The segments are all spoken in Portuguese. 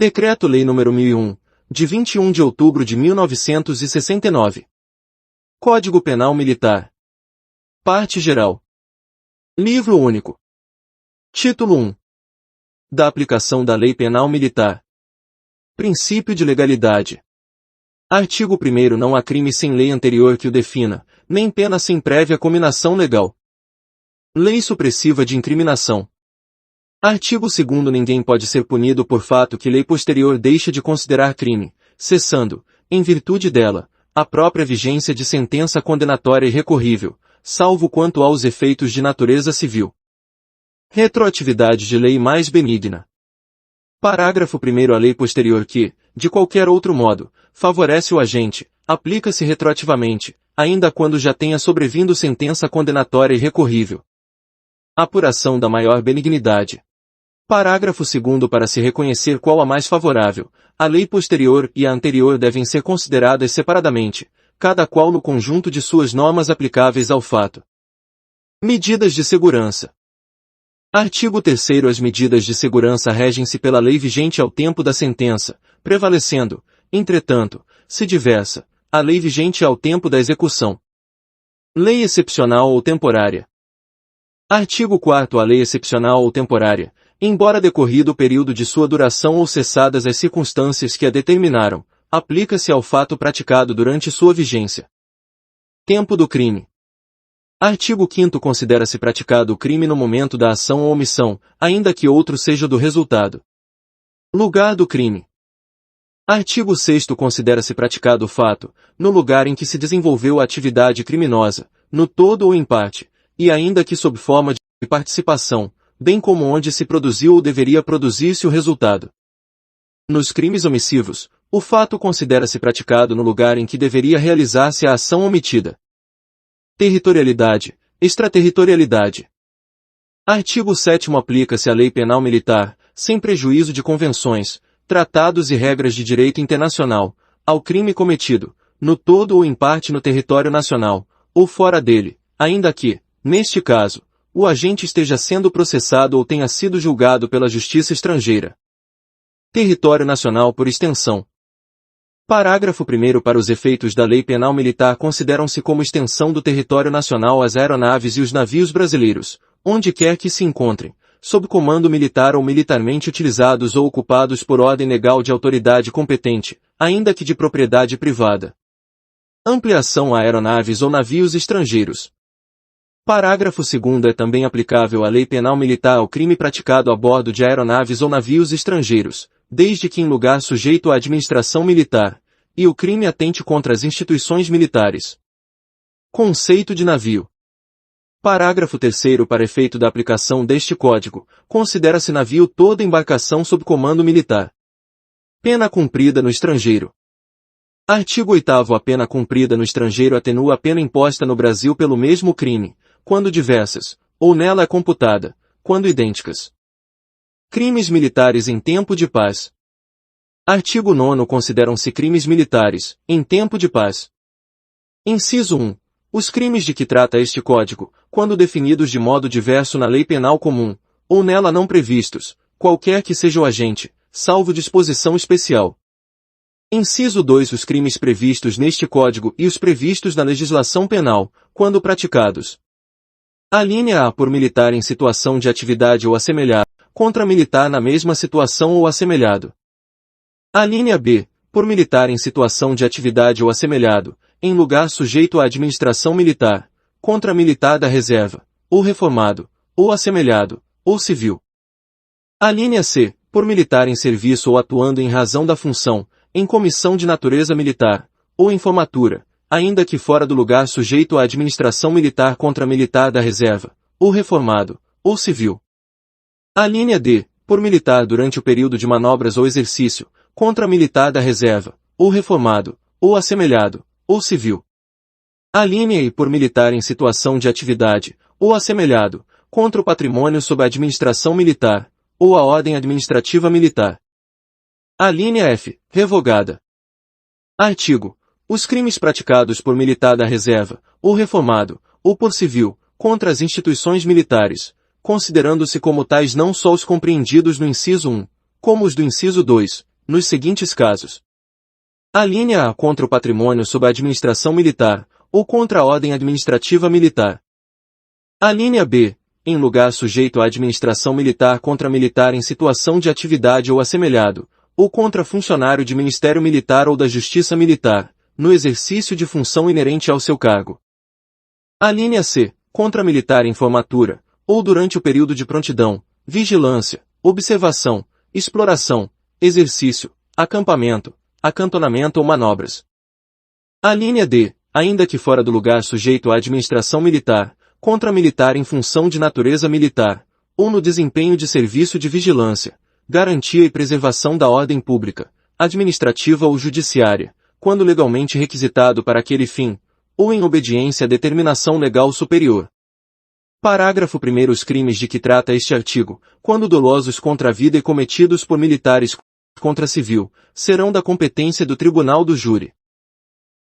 Decreto-Lei nº 1001, de 21 de outubro de 1969. Código Penal Militar. Parte Geral. Livro único. Título 1. Da aplicação da Lei Penal Militar. Princípio de legalidade. Artigo 1º. Não há crime sem lei anterior que o defina, nem pena sem prévia cominação legal. Lei supressiva de incriminação. Artigo 2º. Ninguém pode ser punido por fato que lei posterior deixa de considerar crime, cessando, em virtude dela, a própria vigência de sentença condenatória irrecorrível, salvo quanto aos efeitos de natureza civil. Retroatividade de lei mais benigna. Parágrafo 1º. A lei posterior que, de qualquer outro modo, favorece o agente, aplica-se retroativamente, ainda quando já tenha sobrevindo sentença condenatória irrecorrível. Apuração da maior benignidade. Parágrafo 2º. Para se reconhecer qual a mais favorável, a lei posterior e a anterior devem ser consideradas separadamente, cada qual no conjunto de suas normas aplicáveis ao fato. Medidas de segurança. Artigo 3º. As medidas de segurança regem-se pela lei vigente ao tempo da sentença, prevalecendo, entretanto, se diversa, a lei vigente ao tempo da execução. Lei excepcional ou temporária. Artigo 4º. A lei excepcional ou temporária, embora decorrido o período de sua duração ou cessadas as circunstâncias que a determinaram, aplica-se ao fato praticado durante sua vigência. Tempo do crime. Artigo 5º. Considera-se praticado o crime no momento da ação ou omissão, ainda que outro seja do resultado. Lugar do crime. Artigo 6º. Considera-se praticado o fato, no lugar em que se desenvolveu a atividade criminosa, no todo ou em parte, e ainda que sob forma de participação, bem como onde se produziu ou deveria produzir-se o resultado. Nos crimes omissivos, o fato considera-se praticado no lugar em que deveria realizar-se a ação omitida. Territorialidade, extraterritorialidade. Artigo 7º. Aplica-se a lei penal militar, sem prejuízo de convenções, tratados e regras de direito internacional, ao crime cometido, no todo ou em parte no território nacional, ou fora dele, ainda que, neste caso, o agente esteja sendo processado ou tenha sido julgado pela justiça estrangeira. Território nacional por extensão. Parágrafo 1º. Para os efeitos da lei penal militar consideram-se como extensão do território nacional as aeronaves e os navios brasileiros, onde quer que se encontrem, sob comando militar ou militarmente utilizados ou ocupados por ordem legal de autoridade competente, ainda que de propriedade privada. Ampliação a aeronaves ou navios estrangeiros. Parágrafo 2º. É também aplicável a lei penal militar ao crime praticado a bordo de aeronaves ou navios estrangeiros, desde que em lugar sujeito à administração militar, e o crime atente contra as instituições militares. Conceito de navio. Parágrafo 3º. Para efeito da aplicação deste Código, considera-se navio toda embarcação sob comando militar. Pena cumprida no estrangeiro. Artigo 8º. A pena cumprida no estrangeiro atenua a pena imposta no Brasil pelo mesmo crime, quando diversas, ou nela é computada, quando idênticas. Crimes militares em tempo de paz. Artigo 9º. Consideram-se crimes militares, em tempo de paz. Inciso 1. Os crimes de que trata este Código, quando definidos de modo diverso na lei penal comum, ou nela não previstos, qualquer que seja o agente, salvo disposição especial. Inciso 2. Os crimes previstos neste Código e os previstos na legislação penal, quando praticados. Alínea A. Por militar em situação de atividade ou assemelhado, contra militar na mesma situação ou assemelhado. Alínea B. Por militar em situação de atividade ou assemelhado, em lugar sujeito à administração militar, contra militar da reserva, ou reformado, ou assemelhado, ou civil. Alínea C. Por militar em serviço ou atuando em razão da função, em comissão de natureza militar, ou em formatura, ainda que fora do lugar sujeito à administração militar contra militar da reserva, ou reformado, ou civil. Alínea D. Por militar durante o período de manobras ou exercício, contra militar da reserva, ou reformado, ou assemelhado, ou civil. Alínea E. Por militar em situação de atividade, ou assemelhado, contra o patrimônio sob a administração militar, ou a ordem administrativa militar. Alínea F. Revogada. Artigo. Os crimes praticados por militar da reserva, ou reformado, ou por civil, contra as instituições militares, considerando-se como tais não só os compreendidos no inciso 1, como os do inciso 2, nos seguintes casos. A linha A contra o patrimônio sob a administração militar, ou contra a ordem administrativa militar. A linha B, em lugar sujeito à administração militar contra militar em situação de atividade ou assemelhado, ou contra funcionário de Ministério Militar ou da Justiça Militar, no exercício de função inerente ao seu cargo. A linha C, contra militar em formatura, ou durante o período de prontidão, vigilância, observação, exploração, exercício, acampamento, acantonamento ou manobras. A linha D, ainda que fora do lugar sujeito à administração militar, contra militar em função de natureza militar, ou no desempenho de serviço de vigilância, garantia e preservação da ordem pública, administrativa ou judiciária, quando legalmente requisitado para aquele fim, ou em obediência à determinação legal superior. Parágrafo 1º. Os crimes de que trata este artigo, quando dolosos contra a vida e cometidos por militares contra civil, serão da competência do tribunal do júri.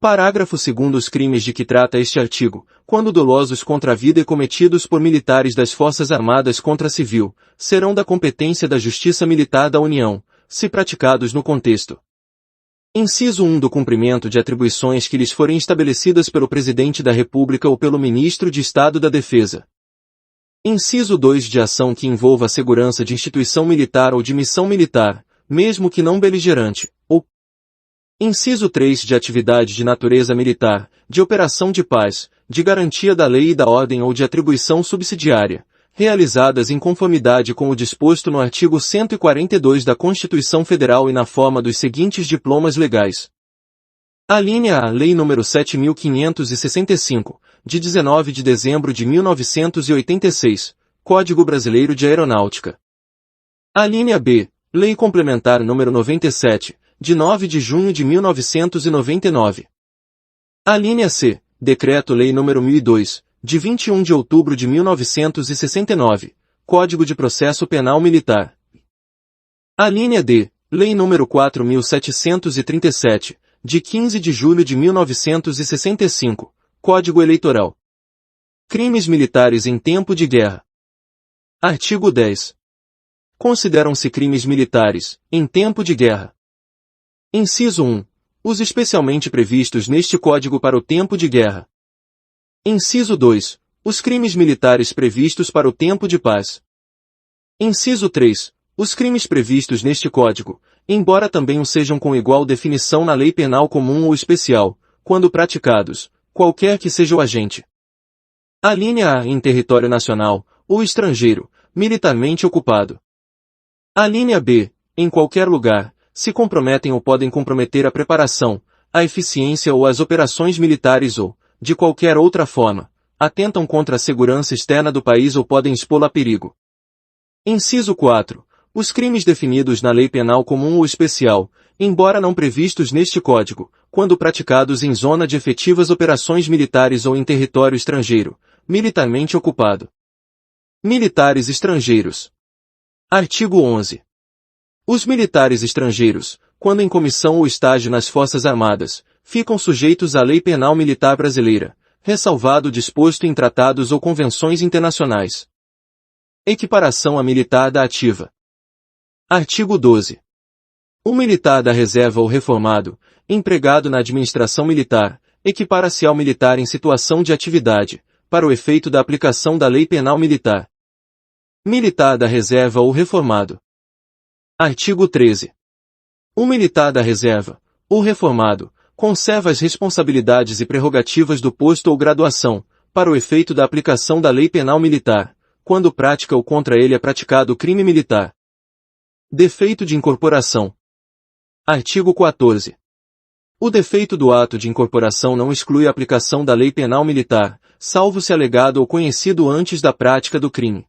Parágrafo 2º. Os crimes de que trata este artigo, quando dolosos contra a vida e cometidos por militares das Forças Armadas contra civil, serão da competência da Justiça Militar da União, se praticados no contexto. Inciso 1. Do cumprimento de atribuições que lhes forem estabelecidas pelo Presidente da República ou pelo Ministro de Estado da Defesa. Inciso 2. De ação que envolva a segurança de instituição militar ou de missão militar, mesmo que não beligerante, ou Inciso 3. De atividade de natureza militar, de operação de paz, de garantia da lei e da ordem ou de atribuição subsidiária, realizadas em conformidade com o disposto no artigo 142 da Constituição Federal e na forma dos seguintes diplomas legais. A linha A. Lei nº 7.565, de 19 de dezembro de 1986, Código Brasileiro de Aeronáutica. A linha B. Lei Complementar nº 97, de 9 de junho de 1999. A linha C. Decreto-Lei nº 1002, de 21 de outubro de 1969, Código de Processo Penal Militar. A linha D. Lei nº 4.737, de 15 de julho de 1965, Código Eleitoral. Crimes militares em tempo de guerra. Artigo 10. Consideram-se crimes militares, em tempo de guerra. Inciso 1. Os especialmente previstos neste Código para o tempo de guerra. Inciso 2. Os crimes militares previstos para o tempo de paz. Inciso 3. Os crimes previstos neste Código, embora também o sejam com igual definição na lei penal comum ou especial, quando praticados, qualquer que seja o agente. A linha A. Em território nacional, ou estrangeiro, militarmente ocupado. A linha B. Em qualquer lugar, se comprometem ou podem comprometer a preparação, a eficiência ou as operações militares ou, de qualquer outra forma, atentam contra a segurança externa do país ou podem expô-la a perigo. Inciso 4. Os crimes definidos na lei penal comum ou especial, embora não previstos neste Código, quando praticados em zona de efetivas operações militares ou em território estrangeiro, militarmente ocupado. Militares estrangeiros. Artigo 11. Os militares estrangeiros, quando em comissão ou estágio nas Forças Armadas, ficam sujeitos à lei penal militar brasileira, ressalvado o disposto em tratados ou convenções internacionais. Equiparação a militar da ativa. Artigo 12. O militar da reserva ou reformado, empregado na administração militar, equipara-se ao militar em situação de atividade, para o efeito da aplicação da lei penal militar. Militar da reserva ou reformado. Artigo 13. O militar da reserva, ou reformado, conserva as responsabilidades e prerrogativas do posto ou graduação, para o efeito da aplicação da lei penal militar, quando prática ou contra ele é praticado crime militar. Defeito de incorporação. Artigo 14. O defeito do ato de incorporação não exclui a aplicação da lei penal militar, salvo se alegado ou conhecido antes da prática do crime.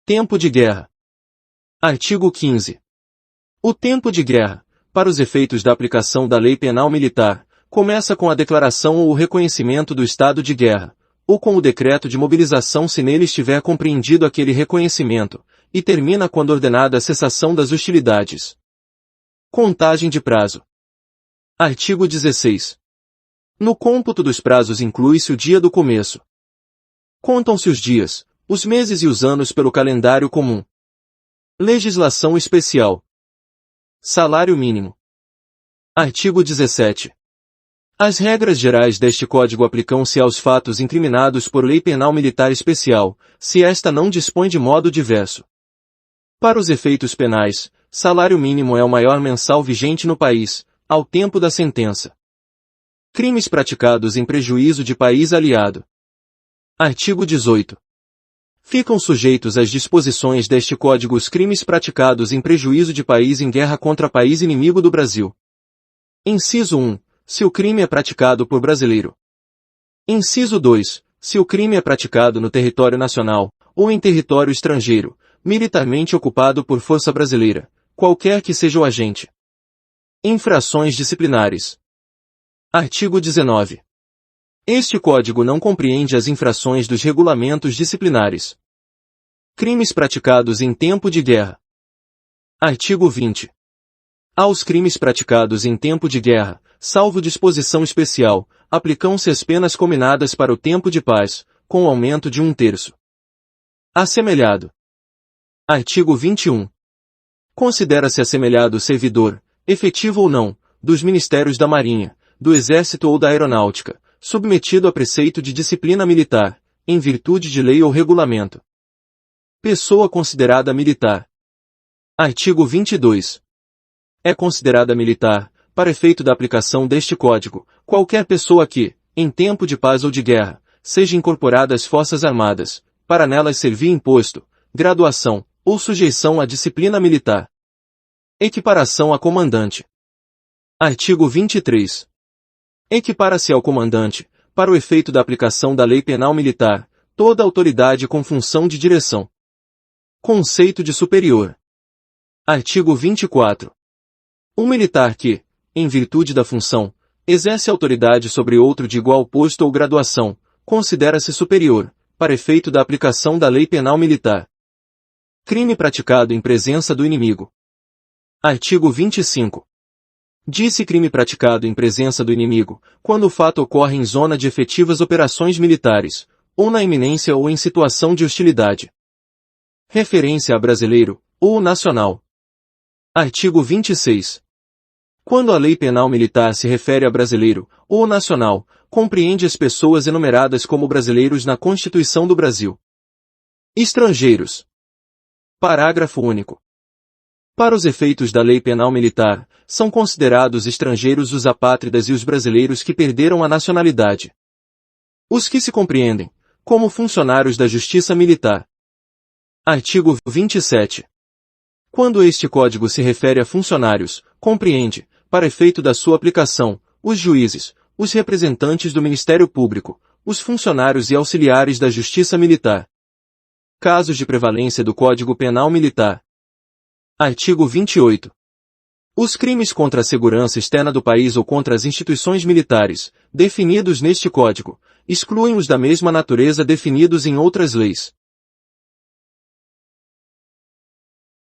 Tempo de guerra. Artigo 15. O tempo de guerra, para os efeitos da aplicação da lei penal militar, começa com a declaração ou o reconhecimento do estado de guerra, ou com o decreto de mobilização se nele estiver compreendido aquele reconhecimento, e termina quando ordenada a cessação das hostilidades. Contagem de prazo. Artigo 16. No cômputo dos prazos inclui-se o dia do começo. Contam-se os dias, os meses e os anos pelo calendário comum. Legislação especial. Salário mínimo. Artigo 17. As regras gerais deste Código aplicam-se aos fatos incriminados por lei penal militar especial, se esta não dispõe de modo diverso. Para os efeitos penais, salário mínimo é o maior mensal vigente no país, ao tempo da sentença. Crimes praticados em prejuízo de país aliado. Artigo 18. Ficam sujeitos às disposições deste Código os crimes praticados em prejuízo de país em guerra contra país inimigo do Brasil. Inciso 1. Se o crime é praticado por brasileiro. Inciso 2. Se o crime é praticado no território nacional, ou em território estrangeiro, militarmente ocupado por força brasileira, qualquer que seja o agente. Infrações disciplinares. Artigo 19. Este Código não compreende as infrações dos regulamentos disciplinares. Crimes praticados em tempo de guerra. Artigo 20. Aos crimes praticados em tempo de guerra, salvo disposição especial, aplicam-se as penas cominadas para o tempo de paz, com o aumento de 1/3. Assemelhado. Artigo 21. Considera-se assemelhado servidor, efetivo ou não, dos Ministérios da Marinha, do Exército ou da Aeronáutica, submetido a preceito de disciplina militar, em virtude de lei ou regulamento. Pessoa considerada militar. Artigo 22. É considerada militar, para efeito da aplicação deste Código, qualquer pessoa que, em tempo de paz ou de guerra, seja incorporada às Forças Armadas, para nelas servir imposto, graduação, ou sujeição à disciplina militar. Equiparação a comandante. Artigo 23. Equipara-se ao comandante, para o efeito da aplicação da lei penal militar, toda autoridade com função de direção. Conceito de superior. Artigo 24. Um militar que, em virtude da função, exerce autoridade sobre outro de igual posto ou graduação, considera-se superior, para efeito da aplicação da lei penal militar. Crime praticado em presença do inimigo. Artigo 25. Diz-se crime praticado em presença do inimigo, quando o fato ocorre em zona de efetivas operações militares, ou na iminência ou em situação de hostilidade. Referência a brasileiro, ou nacional. Artigo 26. Quando a lei penal militar se refere a brasileiro, ou nacional, compreende as pessoas enumeradas como brasileiros na Constituição do Brasil. Estrangeiros. Parágrafo único. Para os efeitos da lei penal militar, são considerados estrangeiros os apátridas e os brasileiros que perderam a nacionalidade. Os que se compreendem, como funcionários da Justiça Militar. Artigo 27. Quando este Código se refere a funcionários, compreende, para efeito da sua aplicação, os juízes, os representantes do Ministério Público, os funcionários e auxiliares da Justiça Militar. Casos de prevalência do Código Penal Militar. Artigo 28. Os crimes contra a segurança externa do país ou contra as instituições militares, definidos neste Código, excluem os da mesma natureza definidos em outras leis.